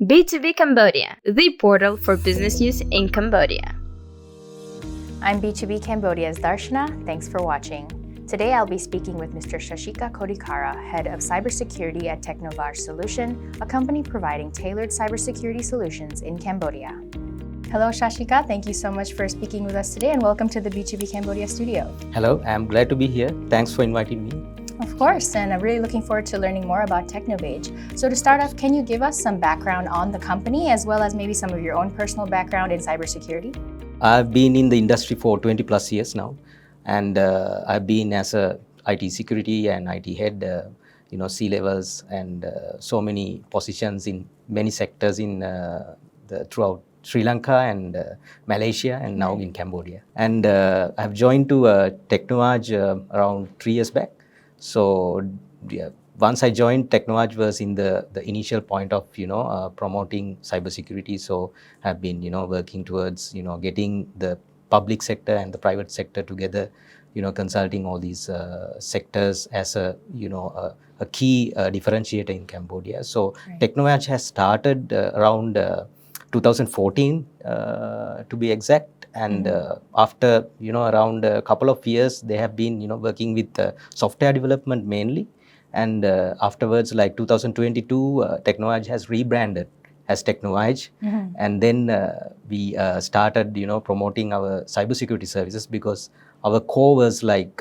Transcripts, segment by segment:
B2B Cambodia, the portal for business use in Cambodia. I'm B2B Cambodia's Darshana. Thanks for watching. Today I'll be speaking with Mr. Shashika Kodikara, Head of Cybersecurity at Technovage Solution, a company providing tailored cybersecurity solutions in Cambodia. Hello Shashika, thank you so much for speaking with us today and welcome to the B2B Cambodia studio. Hello, I'm glad to be here. Thanks for inviting me. Of course, and I'm really looking forward to learning more about Technovage. So to start off, can you give us some background on the company as well as maybe some of your own personal background in cybersecurity? I've been in the industry for 20 plus years now, and I've been as a IT security and IT head, C-levels and so many positions in many sectors in throughout Sri Lanka and Malaysia and now in Cambodia. And I've joined to Technovage around 3 years back. So yeah, once I joined, Technovage was in the initial point of promoting cybersecurity. So I've been working towards getting the public sector and the private sector together, consulting all these sectors as a key differentiator in Cambodia. So Technovage has started around 2014 to be exact. And after around a couple of years, they have been working with software development mainly. And afterwards, like 2022, Technovage has rebranded as Technovage. And then we started promoting our cybersecurity services, because our core was like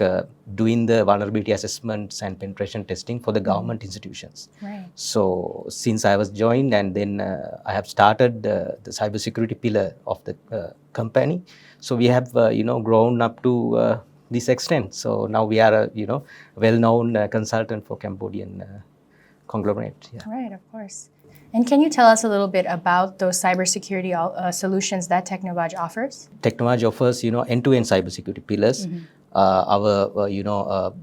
doing the vulnerability assessments and penetration testing for the government institutions. So since I was joined, and then I have started the cybersecurity pillar of the company. So we have grown up to this extent. So now we are a well-known consultant for Cambodian conglomerate. Yeah. Right, of course. And can you tell us a little bit about those cybersecurity solutions that Technovage offers? Technovage offers end-to-end cybersecurity pillars.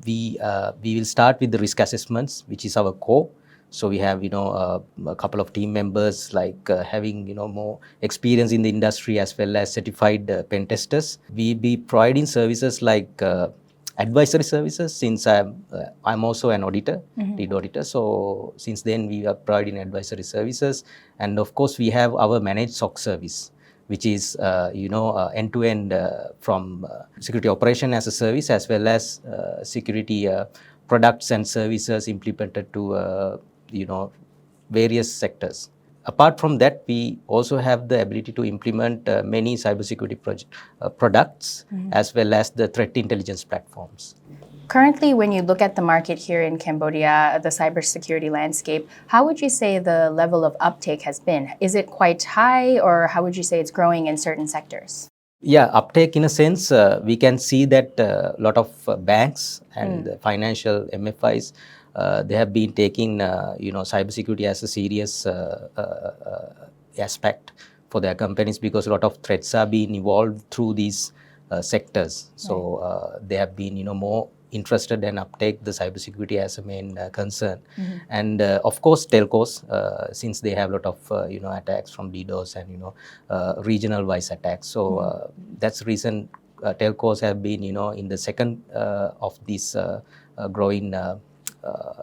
We will start with the risk assessments, which is our core. So we have a couple of team members like having more experience in the industry, as well as certified pen testers. We be providing services like advisory services, since I'm also an auditor, lead auditor. So since then we are providing advisory services, and of course we have our managed SOC service, which is end-to-end from security operation as a service, as well as security products and services implemented to various sectors. Apart from that, we also have the ability to implement many cybersecurity products, as well as the threat intelligence platforms. Currently, when you look at the market here in Cambodia, the cybersecurity landscape, how would you say the level of uptake has been? Is it quite high, or how would you say it's growing in certain sectors? Yeah, uptake in a sense, we can see that a lot of banks and financial MFIs, they have been taking cybersecurity as a serious aspect for their companies, because a lot of threats are being evolved through these sectors. So they have been more interested and uptake the cybersecurity as a main concern. And of course telcos, since they have a lot of attacks from DDoS and regional wise attacks. So that's the reason telcos have been in the second of this growing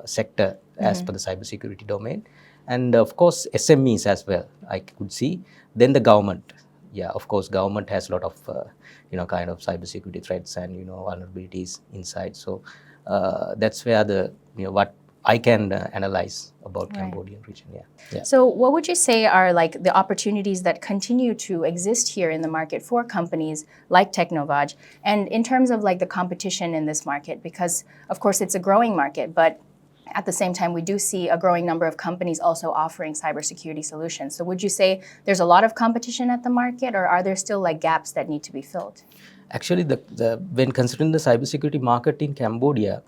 sector as per the cybersecurity domain. And of course SMEs as well, I could see. Then the government. Yeah, of course government has a lot of kind of cybersecurity threats and vulnerabilities inside. So that's where the what I can analyze about Cambodian region. Yeah. So what would you say are like the opportunities that continue to exist here in the market for companies like Technovage, and in terms of like the competition in this market? Because of course it's a growing market, but at the same time, we do see a growing number of companies also offering cybersecurity solutions. So would you say there's a lot of competition at the market, or are there still like gaps that need to be filled? Actually, when considering the cybersecurity market in Cambodia,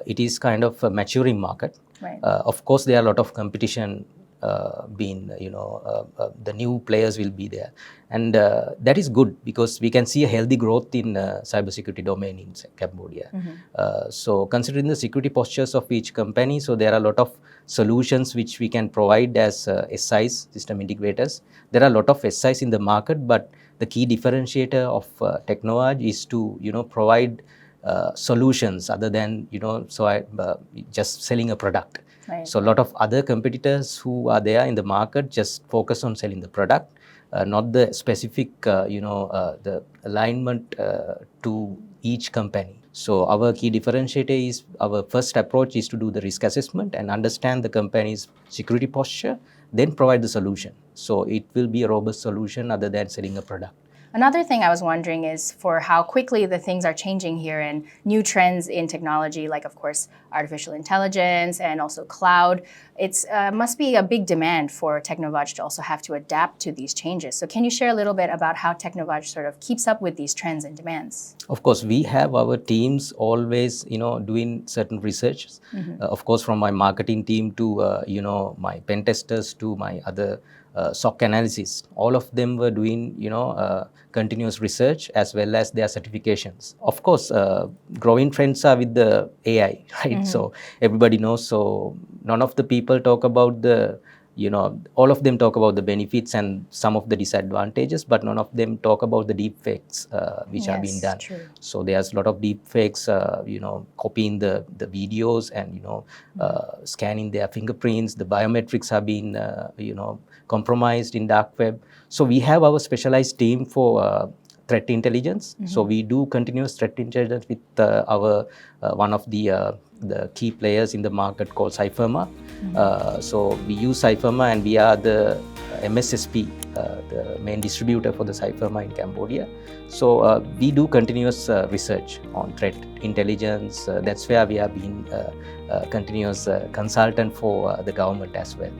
it is kind of a maturing market. Of course, there are a lot of competition the new players will be there. And that is good, because we can see a healthy growth in cybersecurity domain in Cambodia. So considering the security postures of each company, so there are a lot of solutions which we can provide as SIs, system integrators. There are a lot of SIs in the market, but the key differentiator of Technovage is to provide solutions other than just selling a product. Right. So a lot of other competitors who are there in the market just focus on selling the product, not the specific, the alignment to each company. So our key differentiator is, our first approach is to do the risk assessment and understand the company's security posture, then provide the solution. So it will be a robust solution other than selling a product. Another thing I was wondering is for how quickly the things are changing here and new trends in technology, like, of course, artificial intelligence and also cloud. It must be a big demand for Technovage to also have to adapt to these changes. So can you share a little bit about how Technovage sort of keeps up with these trends and demands? Of course, we have our teams always, doing certain research. Of course, from my marketing team to, my pen testers to my other SOC analysis, all of them were doing, continuous research as well as their certifications. Of course, growing trends are with the AI, right? So everybody knows. So none of the people talk about the, all of them talk about the benefits and some of the disadvantages, but none of them talk about the deep fakes which are being done. True. So there's a lot of deep fakes, copying the videos and, scanning their fingerprints. The biometrics have been, compromised in dark web. So we have our specialized team for threat intelligence. So we do continuous threat intelligence with our one of the key players in the market called Cypherma. So we use Cypherma and we are the MSSP, the main distributor for the Cypherma in Cambodia. So we do continuous research on threat intelligence. That's where we have been continuous consultant for the government as well.